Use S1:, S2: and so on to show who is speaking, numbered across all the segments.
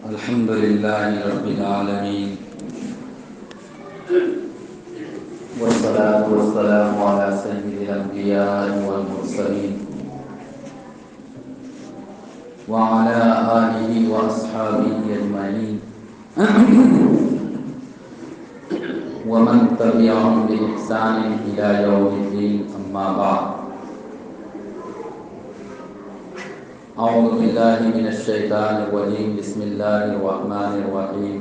S1: الحمد لله رب العالمين والصلاة والسلام على سيد الأنبياء والمرسلين وعلى آله وأصحابه أجمعين ومن تبعهم بإحسان إلى يوم الدين أما بعد أعوذ بالله من الشيطان الرجيم بسم الله الرحمن الرحيم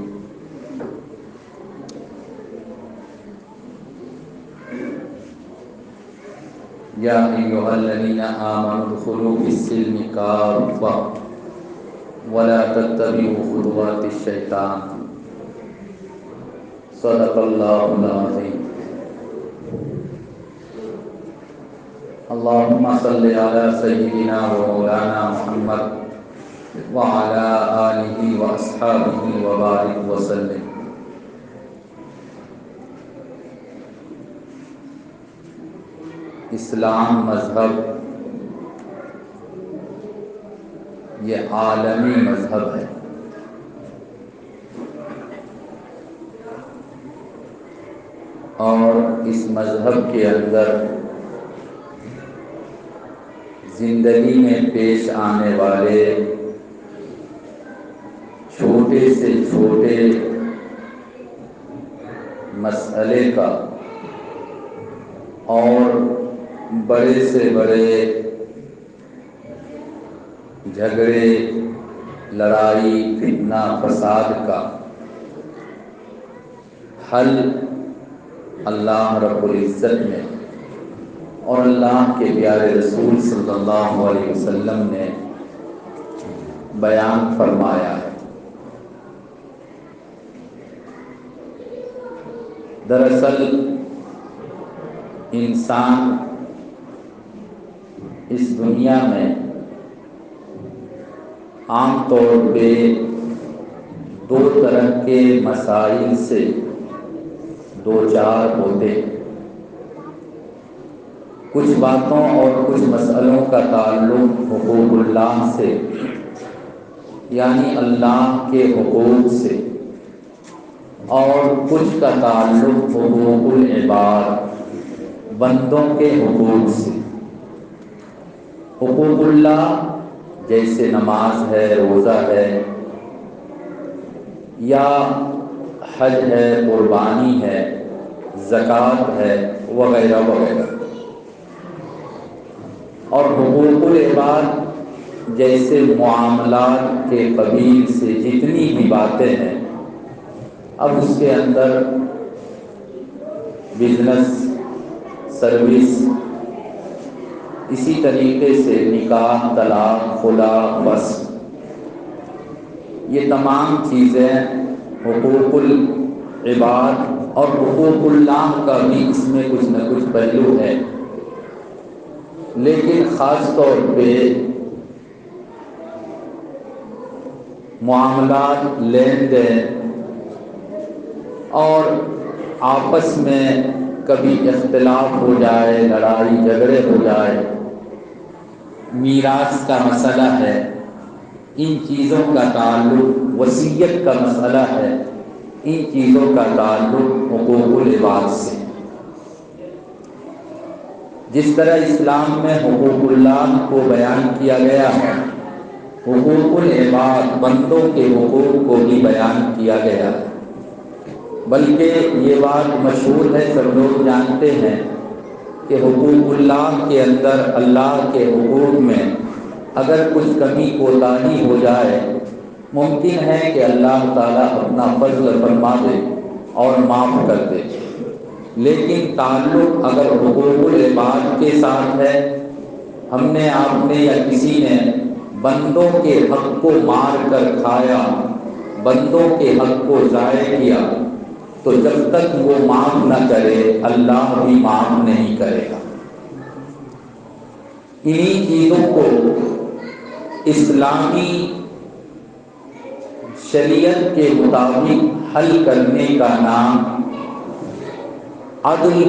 S1: يا أيها الذين آمنوا ادخلوا في السلم كافة ولا تتبعوا خطوات الشيطان صدق الله العظيم اللهم صل على سيدنا ومولانا محمد وعلى آله وأصحابه وبارك وسلم. اسلام مذہب یہ عالمی مذہب ہے. اور اس مذہب کے اندر زندگی میں پیش آنے والے چھوٹے سے چھوٹے مسئلے کا اور بڑے سے بڑے جھگڑے لڑائی فتنہ فساد کا حل اللہ رب العزت نے اور اللہ کے پیارے رسول صلی اللہ علیہ وسلم نے بیان فرمایا ہے. دراصل انسان اس دنیا میں عام طور پہ دو طرح کے مسائل سے دو چار ہوتے ہیں. کچھ باتوں اور کچھ مسئلوں کا تعلق حقوق اللہ سے یعنی اللہ کے حقوق سے اور کچھ کا تعلق حقوق العباد بندوں کے حقوق سے. حقوق اللہ جیسے نماز ہے، روزہ ہے یا حج ہے، قربانی ہے، زکوٰۃ ہے وغیرہ وغیرہ. اور حقوق العباد جیسے معاملات کے قبیل سے جتنی بھی باتیں ہیں. اب اس کے اندر بزنس، سروس، اسی طریقے سے نکاح، طلاق، خلا، وصف، یہ تمام چیزیں حقوق العباد اور حقوق اللہ کا بھی اس میں کچھ نہ کچھ پہلو ہے. لیکن خاص طور پہ معاملات، لین دین اور آپس میں کبھی اختلاف ہو جائے، لڑائی جھگڑے ہو جائے، میراث کا مسئلہ ہے، ان چیزوں کا تعلق، وصیت کا مسئلہ ہے، ان چیزوں کا تعلق حقوق العباد سے. جس طرح اسلام میں حقوق اللہ کو بیان کیا گیا ہے، حقوق العباد بندوں کے حقوق کو بھی بیان کیا گیا ہے. بلکہ یہ بات مشہور ہے، سب لوگ جانتے ہیں کہ حقوق اللہ کے اندر اللہ کے حقوق میں اگر کچھ کمی کوتاہی ہو جائے ممکن ہے کہ اللہ تعالیٰ اپنا فضل فرما دے اور معاف کر دے. لیکن تعلق اگر حقوق العباد کے ساتھ ہے، ہم نے، آپ نے یا کسی نے بندوں کے حق کو مار کر کھایا، بندوں کے حق کو ضائع کیا، تو جب تک وہ معاف نہ کرے اللہ بھی معاف نہیں کرے گا. انہی چیزوں کو اسلامی شریعت کے مطابق حل کرنے کا نام عدل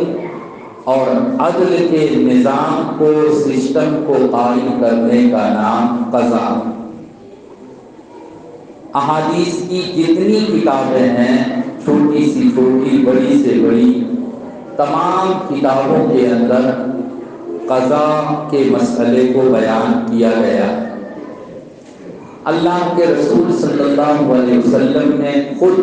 S1: اور عدل کے نظام کو، سسٹم کو قائم کرنے کا نام قضا. احادیث کی جتنی کتابیں ہیں، چھوٹی سی چھوٹی، بڑی سے بڑی، تمام کتابوں کے اندر قضا کے مسئلے کو بیان کیا گیا ہے۔ اللہ کے رسول صلی اللہ علیہ وسلم نے خود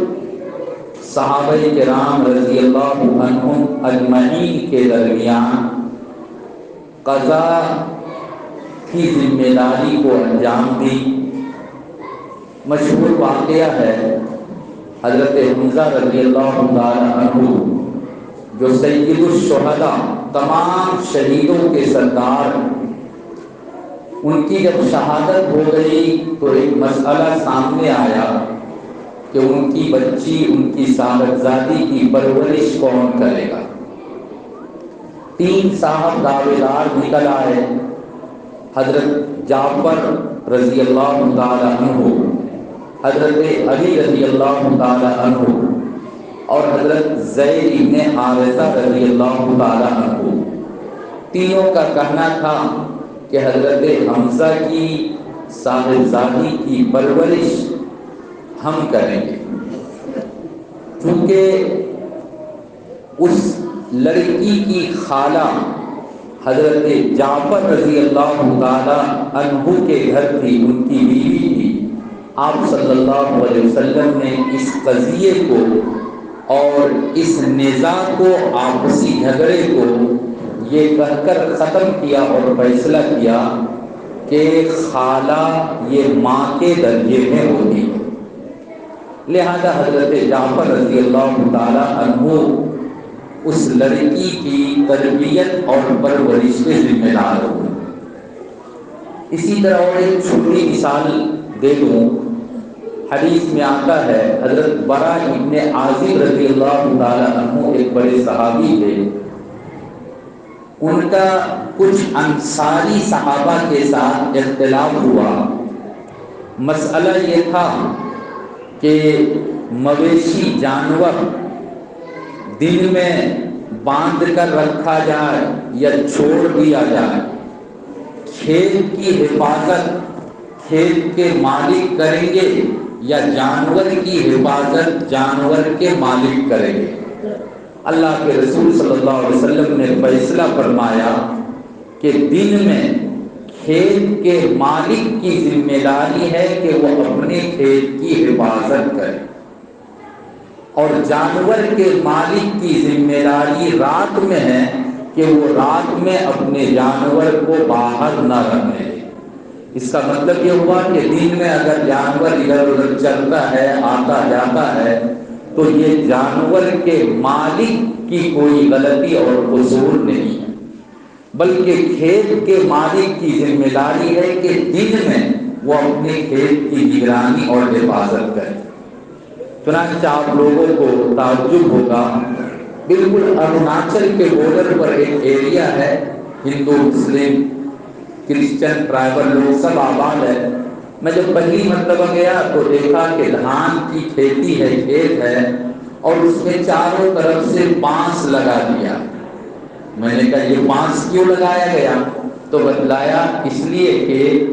S1: صحابہ کرام رضی اللہ عنہم اجمعین کے درمیان قضا کی ذمہ داری کو انجام دی۔ مشہور واقعہ ہے حضرت حمزہ رضی اللہ تعالی عنہ، جو سید الشہداء، تمام شہیدوں کے سردار، ان کی جب شہادت ہو گئی تو ایک مسئلہ سامنے آیا کہ ان کی بچی، ان کی صاحبزادی کی پرورش کون کرے گا؟ 3 صاحب دعوے دار نکل آئے، حضرت جعفر رضی اللہ تعالی عنہ، حضرت علی رضی اللہ تعالی عنہ اور حضرت زید بن حارثہ رضی اللہ تعالی عنہ۔ تینوں کا کہنا تھا کہ حضرت حمزہ کی صاحبزادی کی پرورش ہم کریں گے، کیونکہ اس لڑکی کی خالہ حضرت جعفر رضی اللہ تعالی عنہ کے گھر تھی، ان کی بیوی تھی۔ آپ صلی اللہ علیہ وسلم نے اس قضیے کو اور اس نزاع کو، آپسی جھگڑے کو یہ کہہ کر ختم کیا اور فیصلہ کیا کہ خالہ یہ ماں کے درجے میں ہوتی ہے، لہذا حضرت جعفر رضی اللہ تعالی عنہ اس لڑکی کی تربیت اور پرورش کے ذمہ دار ہوئے۔ اسی طرح اور ایک چھوٹی مثال دے دوں، حدیث میں آتا ہے حضرت برا ابن عازب رضی اللہ تعالی عنہ ایک بڑے صحابی تھے، ان کا کچھ انصاری صحابہ کے ساتھ اختلاف ہوا۔ مسئلہ یہ تھا کہ مویشی جانور دن میں باندھ کر رکھا جائے یا چھوڑ دیا جائے، کھیت کی حفاظت کھیت کے مالک کریں گے یا جانور کی حفاظت جانور کے مالک کریں گے؟ اللہ کے رسول صلی اللہ علیہ وسلم نے فیصلہ فرمایا کہ دن میں کھیت کے مالک کی ذمہ داری ہے کہ وہ اپنے کھیت کی حفاظت کرے، اور جانور کے مالک کی ذمہ داری رات میں ہے کہ وہ رات میں اپنے جانور کو باہر نہ رکھنے دے۔ اس کا مطلب یہ ہوا کہ دن میں اگر جانور ادھر ادھر چلتا ہے، آتا جاتا ہے، تو یہ جانور کے مالک کی کوئی غلطی اور قصور نہیں ہے، بلکہ کھیت کے مالک کی ذمہ داری ہے کہ دن میں وہ اپنے کھیت کی نگرانی اور حفاظت کرے۔ چنانچہ آپ لوگوں کو تعجب ہوگا، بالکل اروناچل کے بارڈر پر ایک ایریا ہے، ہندو مسلم کرسچن ٹرائبل لوگ سب آباد ہے۔ میں جب پہلی مرتبہ گیا تو دیکھا کہ دھان کی کھیتی ہے، کھیت ہے، اور اس میں چاروں طرف سے بانس لگا دیا۔ میں نے کہا یہ بانس کیوں لگایا گیا؟ تو بتلایا اس لیے کہ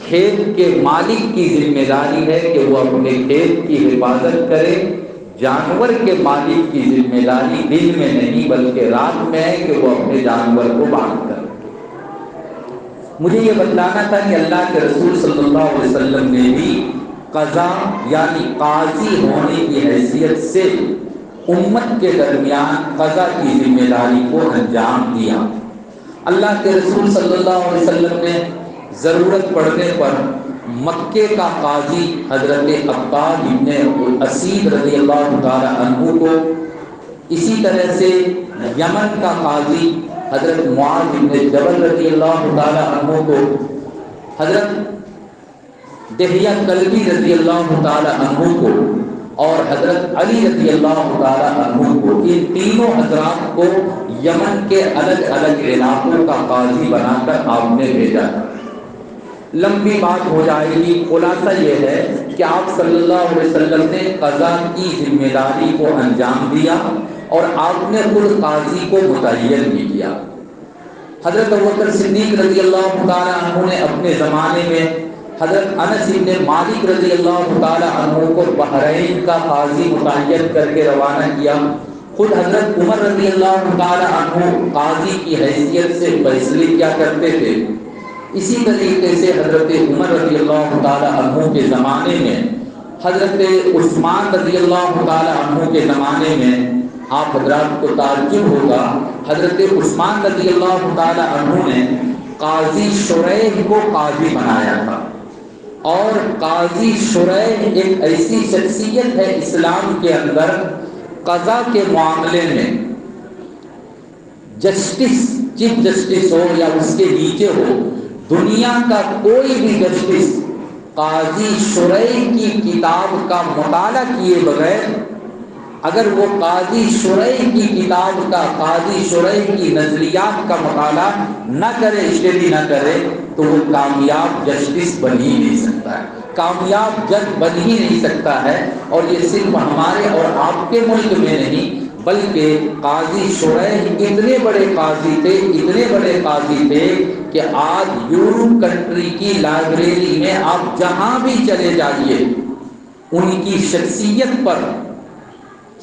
S1: کھیت کے مالک کی ذمہ داری ہے کہ وہ اپنے کھیت کی حفاظت کرے، جانور کے مالک کی ذمہ داری دن میں نہیں بلکہ رات میں ہے کہ وہ اپنے جانور کو باندھ کرے۔ مجھے یہ بتلانا تھا کہ اللہ کے رسول صلی اللہ علیہ وسلم نے بھی قضا یعنی قاضی ہونے کی حیثیت سے امت کے درمیان قضا کی ذمہ داری کو انجام دیا۔ اللہ کے رسول صلی اللہ علیہ وسلم نے ضرورت پڑنے پر مکے کا قاضی حضرت عباد بن اسید رضی اللہ تعالی عنہ کو، اسی طرح سے یمن کا قاضی حضرت معاذ بن جبل رضی اللہ تعالی عنہ کو، حضرت دہیہ کلبی رضی اللہ تعالی عنہ کو اور حضرت علی رضی اللہ تعالی عنہ کو، ان تینوں حضرات کو یمن کے الگ الگ علاقوں کا قاضی بنا کر آپ نے بھیجا۔ لمبی بات ہو جائے گی، خلاصہ یہ ہے کہ آپ صلی اللہ علیہ وسلم نے قضا کی ذمہ داری کو انجام دیا اور آپ نے خود قاضی کو متعین بھی کیا۔ حضرت ابوبکر صدیق رضی اللہ تعالی عنہ نے اپنے زمانے میں حضرت انس بن مالک رضی اللہ تعالی عنہ کو بحرین کا قاضی متعین کر کے روانہ کیا۔ خود حضرت عمر رضی اللہ تعالی عنہ قاضی کی حیثیت سے فیصلے کیا کرتے تھے۔ اسی طریقے سے حضرت عمر رضی اللہ تعالی عنہ کے زمانے میں، حضرت عثمان رضی اللہ تعالی عنہ کے زمانے میں، آپ حضرات کو تعجب ہوگا، حضرت عثمان رضی اللہ تعالی عنہ نے قاضی شریح کو قاضی بنایا تھا۔ اور قاضی شریح ایک ایسی شخصیت ہے اسلام کے اندر، قضا کے معاملے میں جسٹس، چیف جسٹس ہو یا اس کے نیچے ہو، دنیا کا کوئی بھی جسٹس قاضی شریح کی کتاب کا مطالعہ کیے بغیر، اگر وہ قاضی شریح کی کتاب کا، قاضی شریح کی نظریات کا مطالعہ نہ کرے، اسٹڈی نہ کرے، تو وہ کامیاب جسٹس بن ہی نہیں سکتا ہے، کامیاب جج بن ہی نہیں سکتا ہے۔ اور یہ صرف ہمارے اور آپ کے ملک میں نہیں، بلکہ قاضی شریح اتنے بڑے قاضی تھے، اتنے بڑے قاضی تھے کہ آج یورپ کنٹری کی لائبریری میں آپ جہاں بھی چلے جائیے، ان کی شخصیت پر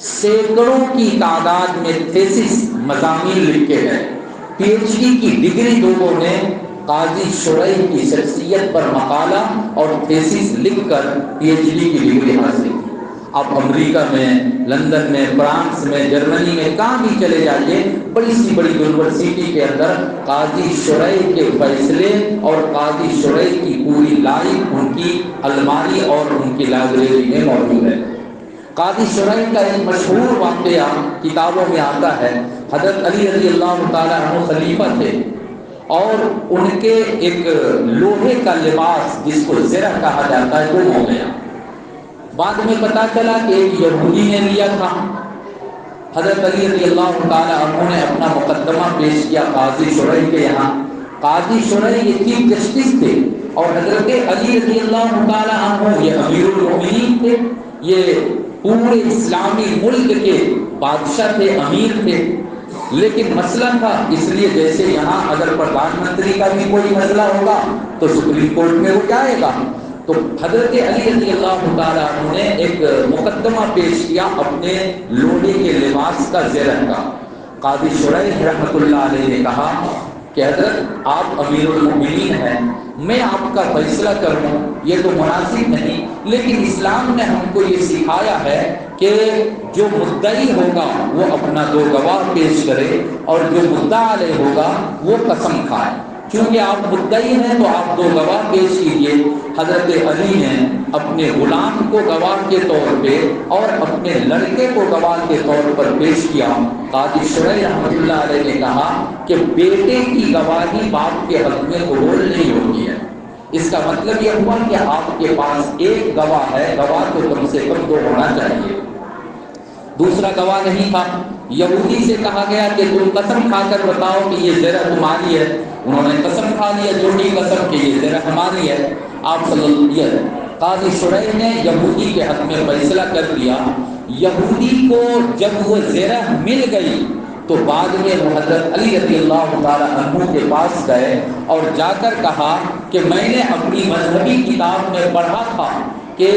S1: سینکڑوں کی تعداد میں تھیسس، مضامین لکھے ہیں۔ پی ایچ ڈی کی ڈگری لوگوں نے قاضی شریح کی شخصیت پر مقالہ اور تھیسس لکھ کر پی ایچ ڈی کی ڈگری حاصل کی۔ آپ امریکہ میں، لندن میں، فرانس میں، جرمنی میں کہاں بھی چلے جائیے، بڑی سی بڑی یونیورسٹی کے اندر قاضی شریح کے فیصلے اور قاضی شریح کی پوری لائف ان کی الماری اور ان کی لائبریری میں موجود ہے۔ قاضی شریح کا ایک مشہور واقعہ کتابوں میں آتا ہے، حضرت علی رضی اللہ تعالیٰ عنہ خلیفہ تھے، اور ان کے ایک لوہے کا لباس جس کو زرہ کہا جاتا ہے وہ ہو گیا۔ بعد میں پتا چلا کہ ایک یہودی نے لیا تھا۔ حضرت علی رضی اللہ تعالیٰ عنہ نے اپنا مقدمہ پیش کیا قاضی شریح کے یہاں۔ قاضی شریح یہ چیف جسٹس تھے، اور حضرت علی رضی اللہ تعالیٰ عنہ یہ امیر المؤمنین تھے، یہ پورے اسلامی ملک کے بادشاہ تھے، امیر تھے۔ لیکن مسئلہ تھا، اس لیے جیسے یہاں اگر پردھان منتری کا بھی کوئی مسئلہ ہوگا تو سپریم کورٹ میں وہ جائے گا، تو حضرت علی رضی اللہ تعالیٰ عنہ نے ایک مقدمہ پیش کیا اپنے لوہے کے لباس کا زرہ کا۔ قاضی شریح رحمۃ اللہ علیہ نے کہا کہ حضرت آپ امیر المؤمنین ہیں، میں آپ کا فیصلہ کروں یہ تو مناسب نہیں، لیکن اسلام نے ہم کو یہ سکھایا ہے کہ جو مدعی ہوگا وہ اپنا دو گواہ پیش کرے، اور جو مدعا علیہ ہوگا وہ قسم کھائے۔ چونکہ آپ مدعی ہیں تو آپ دو گواہ پیش کیجیے۔ حضرت علی نے اپنے غلام کو گواہ کے طور پہ اور اپنے لڑکے کو گواہ کے طور پر پیش کیا۔ قاضی شریح رحمۃ اللہ علیہ نے کہا کہ بیٹے کی گواہی باپ کے حق میں قبول نہیں ہوتی ہے۔ اس کا مطلب یہ ہوا کہ آپ کے پاس ایک گواہ ہے، گواہ تو کم سے کم دو ہونا چاہیے۔ دوسرا گواہ نہیں تھا۔ یہودی سے کہا گیا کہ تم قسم کھا کر بتاؤ کہ یہ زرہ تمہاری ہے۔ انہوں نے قسم کھا لیا، جھوٹی قسم کہ یہ زرہ ہماری ہے۔ آپ صلی اللہ علیہ وسلم قاضی شریح نے یہودی کے حق میں فیصلہ کر دیا۔ یہودی کو جب وہ زرہ مل گئی تو بعد میں وہ حضرت علی رضی اللہ تعالیٰ عنہ کے پاس گئے اور جا کر کہا کہ میں نے اپنی مذہبی کتاب میں پڑھا تھا کہ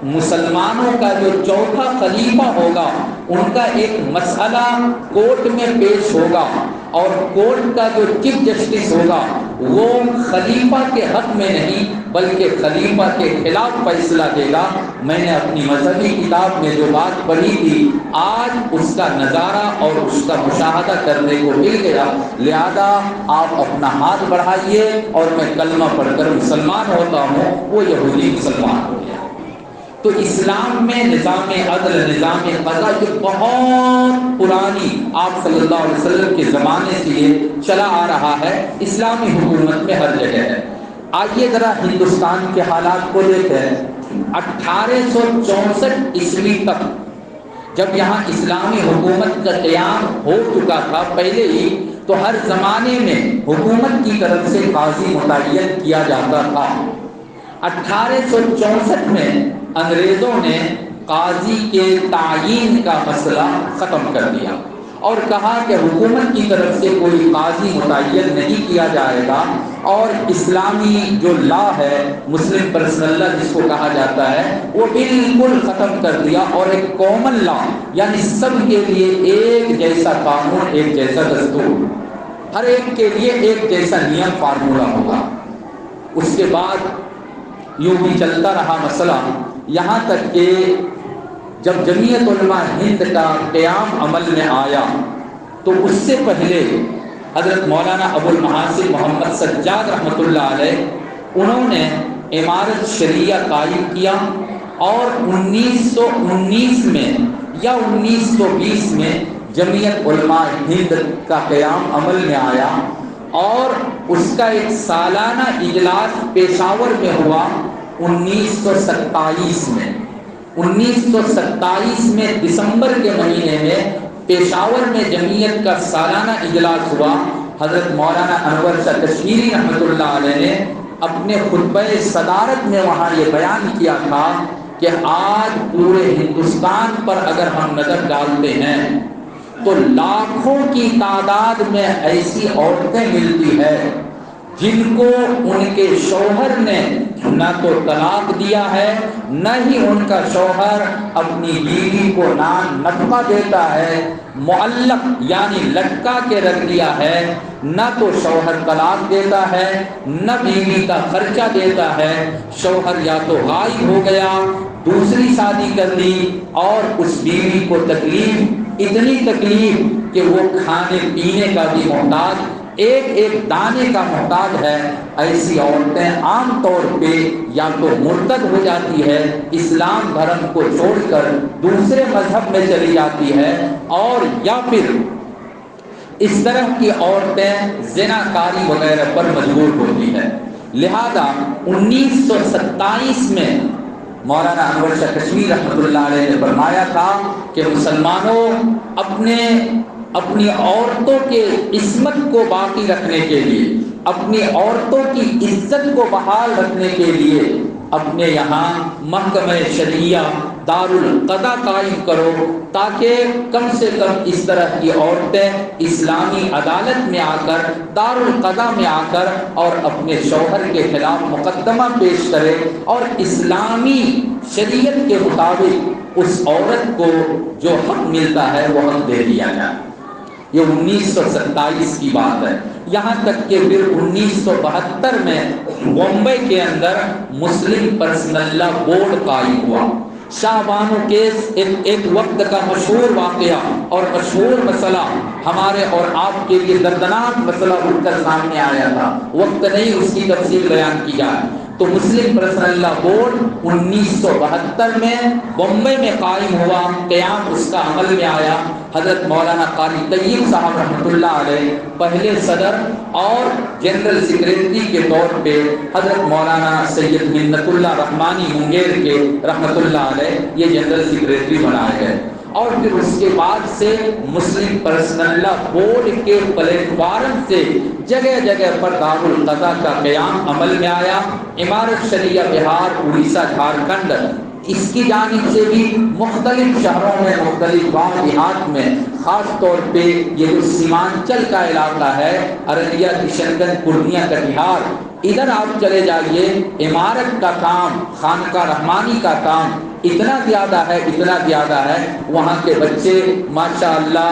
S1: مسلمانوں کا جو چوتھا خلیفہ ہوگا ان کا ایک مسئلہ کورٹ میں پیش ہوگا، اور کورٹ کا جو چیف جسٹس ہوگا وہ خلیفہ کے حق میں نہیں بلکہ خلیفہ کے خلاف فیصلہ دے گا۔ میں نے اپنی مذہبی کتاب میں جو بات پڑھی تھی آج اس کا نظارہ اور اس کا مشاہدہ کرنے کو مل گیا، لہذا آپ اپنا ہاتھ بڑھائیے اور میں کلمہ پڑھ کر مسلمان ہوتا ہوں۔ وہ یہودی مسلمان ہو گیا۔ تو اسلام میں نظام عدل، نظام قضا جو بہت پرانی آپ صلی اللہ علیہ وسلم کے زمانے سے یہ چلا آ رہا ہے، اسلامی حکومت میں ہر جگہ ہے۔ آئیے ذرا ہندوستان کے حالات کو دیکھیں۔ 1864 عیسوی تک جب یہاں اسلامی حکومت کا قیام ہو چکا تھا پہلے ہی، تو ہر زمانے میں حکومت کی طرف سے قاضی متعین کیا جاتا تھا۔ 1864 میں انگریزوں نے قاضی کے تعیین کا مسئلہ ختم کر دیا، اور کہا کہ حکومت کی طرف سے کوئی قاضی متعین نہیں کیا جائے گا، اور اسلامی جو لا ہے، مسلم پرسنل لا جس کو کہا جاتا ہے، وہ بالکل ختم کر دیا، اور ایک کامن لا یعنی سب کے لیے ایک جیسا قانون، ایک جیسا دستور، ہر ایک کے لیے ایک جیسا نیم فارمولہ ہوگا۔ اس کے بعد یوں ہی چلتا رہا مسئلہ، یہاں تک کہ جب جمعیت علماء ہند کا قیام عمل میں آیا تو اس سے پہلے حضرت مولانا ابو المحاسن محمد سجاد رحمۃ اللہ علیہ انہوں نے امارت شریعہ قائم کیا، اور 1919 میں یا 1920 میں جمعیت علماء ہند کا قیام عمل میں آیا، اور اس کا ایک سالانہ اجلاس پشاور میں ہوا 1927 میں۔ 1927 میں دسمبر کے مہینے میں پشاور میں جمعیت کا سالانہ اجلاس ہوا۔ حضرت مولانا انور شاہ کشمیری رحمۃ اللہ علیہ نے اپنے خطبہ صدارت میں وہاں یہ بیان کیا تھا کہ آج پورے ہندوستان پر اگر ہم نظر ڈالتے ہیں تو لاکھوں کی تعداد میں ایسی عورتیں ملتی ہے جن کو ان کے شوہر نے نہ تو طلاق دیا ہے، نہ ہی ان کا شوہر اپنی بیوی کو نان نفقہ دیتا ہے، معلق یعنی لٹکا کے رکھ دیا ہے، نہ تو شوہر طلاق دیتا ہے، نہ بیوی کا خرچہ دیتا ہے، شوہر یا تو غائب ہو گیا، دوسری شادی کر لی، اور اس بیوی کو تکلیف، اتنی تکلیف کہ وہ کھانے پینے کا بھی محتاج، ایک ایک دانے کا محتاج ہے۔ ایسی عورتیں عام طور پہ یا تو مرتد ہو جاتی ہے، اسلام دھرم کو چھوڑ کر دوسرے مذہب میں چلی جاتی ہے، اور یا پھر اس طرح کی عورتیں زنا کاری وغیرہ پر مجبور ہوتی ہے۔ لہذا 1927 میں مولانا انور شاہ کشمیری رحمۃ اللہ علیہ نے فرمایا تھا کہ مسلمانوں اپنی عورتوں کے عصمت کو باقی رکھنے کے لیے، اپنی عورتوں کی عزت کو بحال رکھنے کے لیے اپنے یہاں محکمہ شریعہ دارالقضا قائم کرو، تاکہ کم سے کم اس طرح کی عورتیں اسلامی عدالت میں آ کر، دارالقضا میں آ کر، اور اپنے شوہر کے خلاف مقدمہ پیش کرے، اور اسلامی شریعت کے مطابق اس عورت کو جو حق ملتا ہے وہ حق دے دیا جائے۔ یہ 1927 کی بات ہے۔ یہاں تک کہ پھر 1972 میں بمبئی کے اندر مسلم پرسنل لا بورڈ قائم ہوا۔ شاہ بانو کیس ایک وقت کا مشہور واقعہ اور مشہور مسئلہ، ہمارے اور آپ کے لیے دردناک مسئلہ اٹھ کر سامنے آیا تھا، وقت نہیں اس کی تفصیل بیان کی جائے تو مسلم پرسنل لا بورڈ 1972 میں بمبئی میں قائم ہوا، قیام اس کا عمل میں آیا۔ حضرت مولانا قاری طیب صاحب رحمۃ اللہ علیہ پہلے صدر، اور جنرل سیکریٹری کے طور پہ حضرت مولانا سید منت اللہ رحمانی منگیر کے رحمۃ اللہ علیہ یہ جنرل سیکریٹری بنائے گئے، اور پھر اس کے بعد سے مسلم پرسنل لا بورڈ کے پلیٹ فارم سے جگہ جگہ پر دارالقضا کا قیام عمل میں آیا۔ امارت شریعہ بہار، اڑیسہ، جھارکھنڈ، اس کی جانب سے بھی مختلف شہروں میں، مختلف گاؤں دیہات میں، خاص طور پہ یہ جو سیمانچل کا علاقہ ہے، ارریہ، کشن گنج، پورنیہ، کٹیہار، ادھر آپ چلے جائیے، عمارت کا کام، خانقاہ رحمانی کا کام اتنا زیادہ ہے، وہاں کے بچے ماشاءاللہ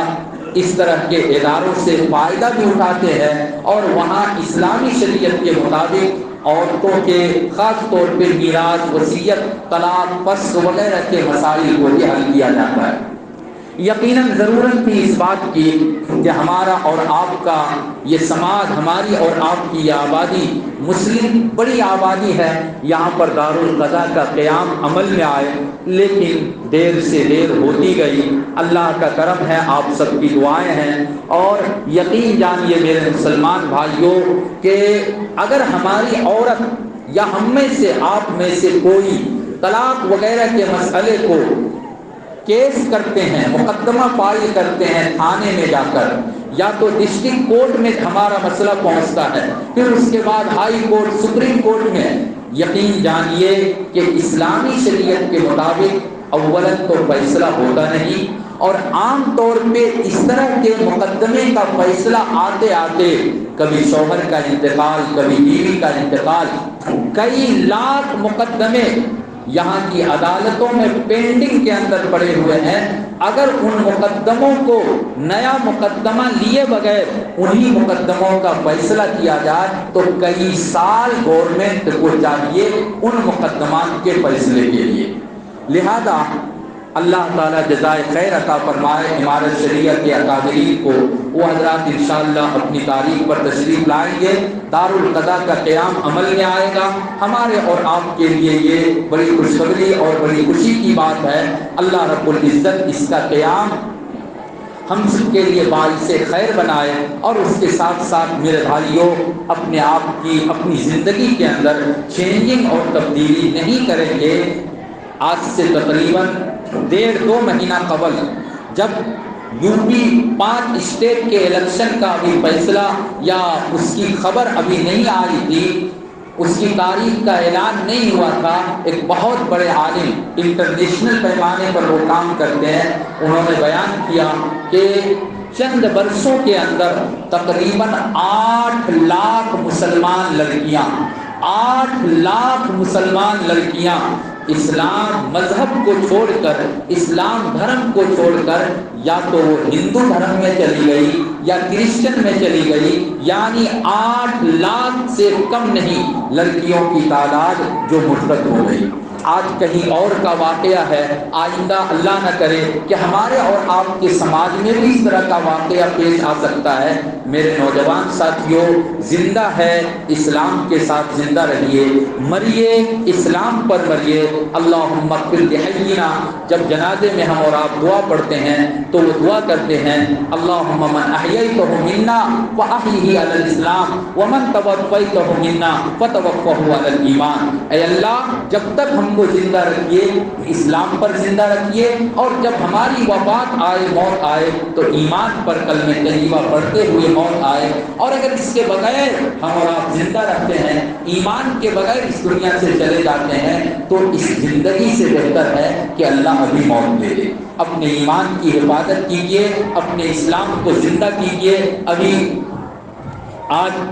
S1: اس طرح کے اداروں سے فائدہ بھی اٹھاتے ہیں، اور وہاں اسلامی شریعت کے مطابق عورتوں کے خاص طور پہ میراث، وصیت، طلاق، فسخ وغیرہ کے مسائل کو بھی حل کیا جاتا ہے۔ یقیناً ضرورت تھی اس بات کی کہ ہمارا اور آپ کا یہ سماج، ہماری اور آپ کی یہ آبادی، مسلم بڑی آبادی ہے، یہاں پر دارالقضا کا قیام عمل میں آئے، لیکن دیر سے دیر ہوتی گئی۔ اللہ کا کرم ہے، آپ سب کی دعائیں ہیں، اور یقین جانیے میرے مسلمان بھائیوں کہ اگر ہماری عورت یا ہم میں سے، آپ میں سے کوئی طلاق وغیرہ کے مسئلے کو کیس کرتے ہیں، مقدمہ فائل کرتے ہیں تھانے میں جا کر، یا تو ڈسٹرکٹ کورٹ میں ہمارا مسئلہ پہنچتا ہے، پھر اس کے بعد ہائی کورٹ، سپریم کورٹ میں، یقین جانیے کہ اسلامی شریعت کے مطابق اولن تو فیصلہ ہوتا نہیں، اور عام طور پہ اس طرح کے مقدمے کا فیصلہ آتے آتے کبھی شوہر کا انتقال، کبھی بیوی کا انتقال، کئی لاکھ مقدمے یہاں کی عدالتوں میں پینڈنگ کے اندر پڑے ہوئے ہیں۔ اگر ان مقدموں کو نیا مقدمہ لیے بغیر انہی مقدموں کا فیصلہ کیا جائے تو کئی سال گورنمنٹ کو چاہیے ان مقدمات کے فیصلے کے لیے۔ لہذا اللہ تعالیٰ جزائے خیر عطا فرمائے امارت شریعہ کے اکابرین کو، وہ حضرات انشاءاللہ اپنی تاریخ پر تشریف لائیں گے، دارالقضا کا قیام عمل میں آئے گا۔ ہمارے اور آپ کے لیے یہ بڑی خوشخبری اور بڑی خوشی کی بات ہے۔ اللہ رب العزت اس کا قیام ہم سب کے لیے باعث خیر بنائے، اور اس کے ساتھ ساتھ میرے بھائیوں اپنے آپ کی اپنی زندگی کے اندر چینجنگ اور تبدیلی نہیں کریں گے۔ آج سے تقریباً 1.5-2 مہینہ قبل جب یوپی 5 اسٹیٹ کے الیکشن کا ابھی فیصلہ یا اس کی خبر ابھی نہیں آئی تھی، اس کی تاریخ کا اعلان نہیں ہوا تھا، ایک بہت بڑے عالم انٹرنیشنل پیمانے پر وہ کام کرتے ہیں، انہوں نے بیان کیا کہ چند برسوں کے اندر تقریباً 8 لاکھ مسلمان لڑکیاں 8 لاکھ مسلمان لڑکیاں اسلام مذہب کو چھوڑ کر، اسلام دھرم کو چھوڑ کر یا تو وہ ہندو دھرم میں چلی گئی یا کرسچن میں چلی گئی، یعنی 8 لاکھ سے کم نہیں لڑکیوں کی تعداد جو مرتد ہو گئی۔ آج کہیں اور کا واقعہ ہے، آئندہ اللہ نہ کرے کہ ہمارے اور آپ کے سماج میں بھی اس طرح کا واقعہ پیش آ سکتا ہے۔ میرے نوجوان ساتھیوں، زندہ ہے اسلام کے ساتھ زندہ رہیے، مریے اسلام پر مریے۔ اللہم اغفر لحینا، جب جنازے میں ہم اور آپ دعا پڑھتے ہیں تو وہ دعا کرتے ہیں اللہم من احییتہ منا فاحیہ علی الاسلام ومن توفیتہ منا فتوفہ علی الایمان۔ اے اللہ جب تک ہم کو زندہ رکھیے اسلام پر زندہ رکھیے، اور جب ہماری وفات آئے، موت آئے تو ایمان پر کلمہ طیبہ پڑھتے ہوئے موت آئے۔ اور اگر اس کے بغیر ہم اور آپ زندہ رہتے ہیں، ایمان کے بغیر اس دنیا سے چلے جاتے ہیں، تو اس زندگی سے بہتر ہے کہ اللہ ابھی موت دے دے۔ اپنے ایمان کی حفاظت کیجیے، اپنے اسلام کو زندہ کیجیے۔ ابھی آج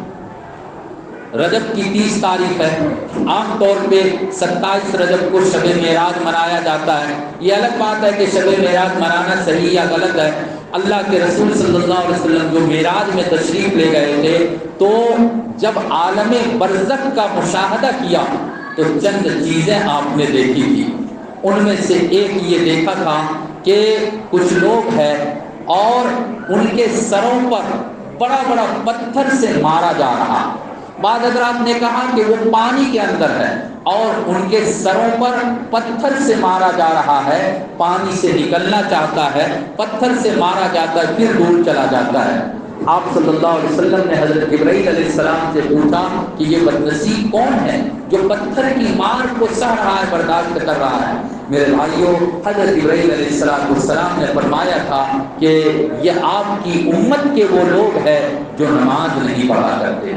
S1: رجب کی 30 تاریخ ہے، عام طور پہ 27 رجب کو شب معراج منایا جاتا ہے۔ یہ الگ بات ہے کہ شب معراج منانا صحیح یا غلط ہے۔ اللہ کے رسول صلی اللہ علیہ وسلم جو معراج میں تشریف لے گئے تھے تو جب عالم برزخ کا مشاہدہ کیا تو چند چیزیں آپ نے دیکھی تھی۔ ان میں سے ایک یہ دیکھا تھا کہ کچھ لوگ ہیں اور ان کے سروں پر بڑا بڑا پتھر سے مارا جا رہا۔ بعض حضرات نے کہا کہ وہ پانی کے اندر ہے اور ان کے سروں پر پتھر سے مارا جا رہا ہے، پانی سے نکلنا چاہتا ہے، پتھر سے مارا جاتا ہے، پھر دور چلا جاتا ہے۔ آپ صلی اللہ علیہ وسلم نے حضرت جبرائیل علیہ السلام سے پوچھا کہ یہ بدنصیب کون ہے جو پتھر کی مار کو سہ رہا ہے، برداشت کر رہا ہے؟ میرے بھائیوں، حضرت جبرائیل علیہ السلام نے فرمایا تھا کہ یہ آپ کی امت کے وہ لوگ ہیں جو نماز نہیں پڑھا کرتے،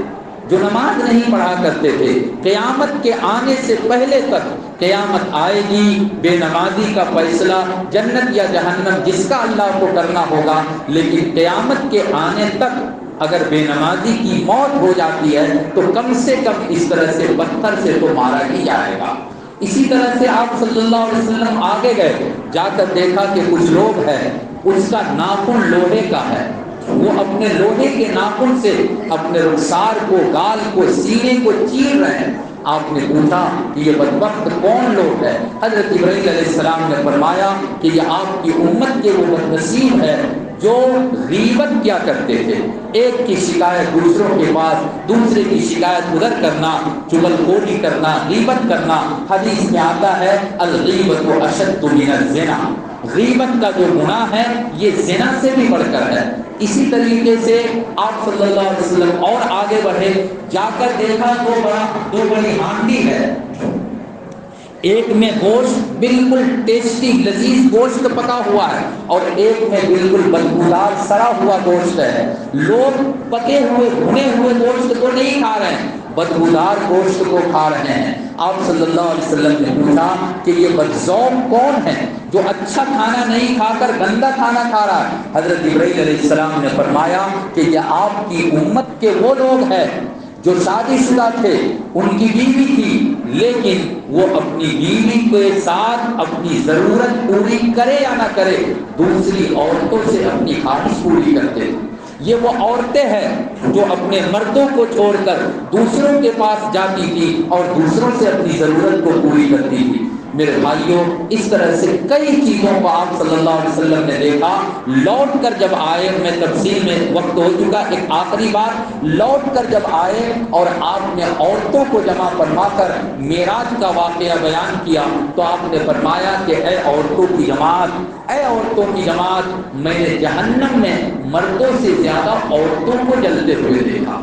S1: جو نماز نہیں پڑھا کرتے تھے۔ قیامت کے آنے سے پہلے تک قیامت آئے گی، بے نمازی کا فیصلہ جنت یا جہنم جس کا اللہ کو کرنا ہوگا، لیکن قیامت کے آنے تک اگر بے نمازی کی موت ہو جاتی ہے تو کم سے کم اس طرح سے پتھر سے تو مارا ہی جائے گا۔ اسی طرح سے آپ صلی اللہ علیہ وسلم آگے گئے، جا کر دیکھا کہ کچھ لوگ ہیں اس کا ناخن لوہے کا ہے، وہ اپنے لوہے کے ناخن سے اپنے رخسار کو، گال کو، سینے کو چیر رہے ہیں۔ آپ نے پوچھا کہ یہ بدبخت کون لوگ ہیں؟ حضرت جبرائیل علیہ السلام نے فرمایا کہ یہ آپ کی امت کے وہ بدنصیب ہے جو غیبت کیا کرتے تھے، ایک کی شکایت دوسروں کے پاس، دوسرے کی شکایت ادھر کرنا، چغلخوری کرنا، غیبت کرنا۔ حدیث میں آتا ہے الغیبۃ اشد من الزنا، غیبت کا جو گناہ ہے یہ زنا سے بھی بڑھ کر ہے۔ اسی طریقے سے آپ صلی اللہ علیہ وسلم اور آگے بڑھے، جا کر دیکھا دو بڑی ہانڈی ہے، ایک میں گوشت بالکل ٹیسٹی لذیذ گوشت پکا ہوا ہے اور ایک میں بالکل بدبودار سڑا ہوا گوشت ہے۔ لوگ پکے ہوئے بھنے ہوئے گوشت کو نہیں کھا رہے ہیں، بدبودار گوشت کو کھا رہے ہیں۔ آپ صلی اللہ علیہ وسلم نے پوچھا کہ یہ بدذوق کون ہے جو اچھا کھانا نہیں کھا کر گندا کھانا کھا رہا ہے؟ حضرت جبرائیل علیہ السلام نے فرمایا کہ یہ آپ کی امت کے وہ لوگ ہیں جو شادی شدہ تھے، ان کی بیوی تھی، لیکن وہ اپنی بیوی کے ساتھ اپنی ضرورت پوری کرے یا نہ کرے دوسری عورتوں سے اپنی خواہش پوری کرتے تھے۔ یہ وہ عورتیں ہیں جو اپنے مردوں کو چھوڑ کر دوسروں کے پاس جاتی تھی اور دوسروں سے اپنی ضرورت کو پوری کرتی تھی۔ میرے بھائیوں، اس طرح سے کئی چیزوں کو آپ صلی اللہ علیہ وسلم نے دیکھا۔ لوٹ کر جب آئے، میں تفصیل میں وقت ہو چکا، ایک آخری بات، لوٹ کر جب آئے اور آپ نے عورتوں کو جمع فرما کر معراج کا واقعہ بیان کیا تو آپ نے فرمایا کہ اے عورتوں کی جماعت، اے عورتوں کی جماعت، میں نے جہنم میں مردوں سے زیادہ عورتوں کو جلتے ہوئے دیکھا،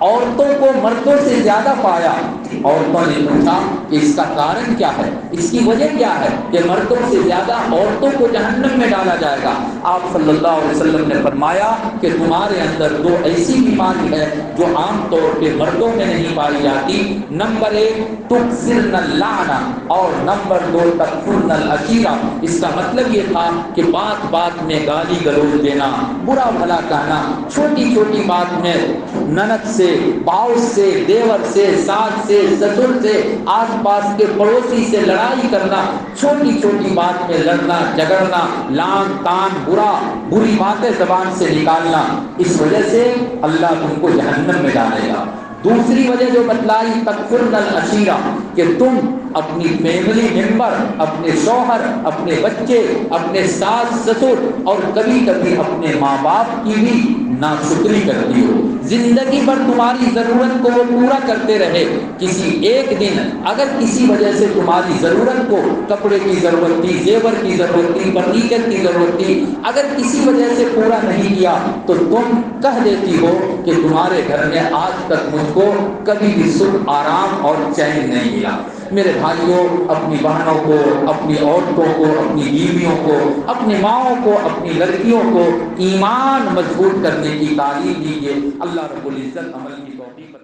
S1: عورتوں کو مردوں سے زیادہ پایا۔ عورتوں نے پوچھا کہ اس کا کارن کیا ہے، اس کی وجہ کیا ہے کہ مردوں سے زیادہ عورتوں کو جہنم میں ڈالا جائے گا؟ آپ صلی اللہ علیہ وسلم نے فرمایا کہ تمہارے اندر دو ایسی بیماری ہے جو عام طور پہ مردوں میں نہیں پائی جاتی۔ نمبر 1 تکثرن اللعنہ، اور نمبر 2 تکفرن العشیرہ۔ اس کا مطلب یہ تھا کہ بات بات میں گالی گلوچ دینا، برا بھلا کہنا، چھوٹی چھوٹی بات میں نند سے، باؤس سے، دیور سے، ساس سے، سسر سے، آس پاس کے پڑوسی سے لڑائی کرنا، چھوٹی چھوٹی بات میں لڑنا جھگڑنا، لان تان، بری باتیں زبان سے نکالنا، اس وجہ سے اللہ تم کو جہنم میں ڈالے گا۔ دوسری وجہ جو بتلائی تکفرن العشیرہ، کہ تم اپنی فیملی ممبر، اپنے شوہر، اپنے بچے، اپنے ساس سسر اور کبھی کبھی اپنے ماں باپ کی بھی ناشکری کرتی ہو۔ زندگی بھر تمہاری ضرورت کو وہ پورا کرتے رہے، کسی ایک دن اگر کسی وجہ سے تمہاری ضرورت کو، کپڑے کی ضرورت تھی، زیور کی ضرورت تھی، فرنیچر کی ضرورت تھی، اگر کسی وجہ سے پورا نہیں کیا تو تم کہہ دیتی ہو کہ تمہارے گھر میں آج تک مجھ کو کبھی بھی سکھ، آرام اور چین نہیں ملا۔ میرے بھائیوں، اپنی بہنوں کو، اپنی عورتوں کو، اپنی بیویوں کو، اپنی ماؤں کو، اپنی لڑکیوں کو ایمان مضبوط کرنے کی تعلیم دیجیے۔ اللہ رب العزت عمل کی توفیق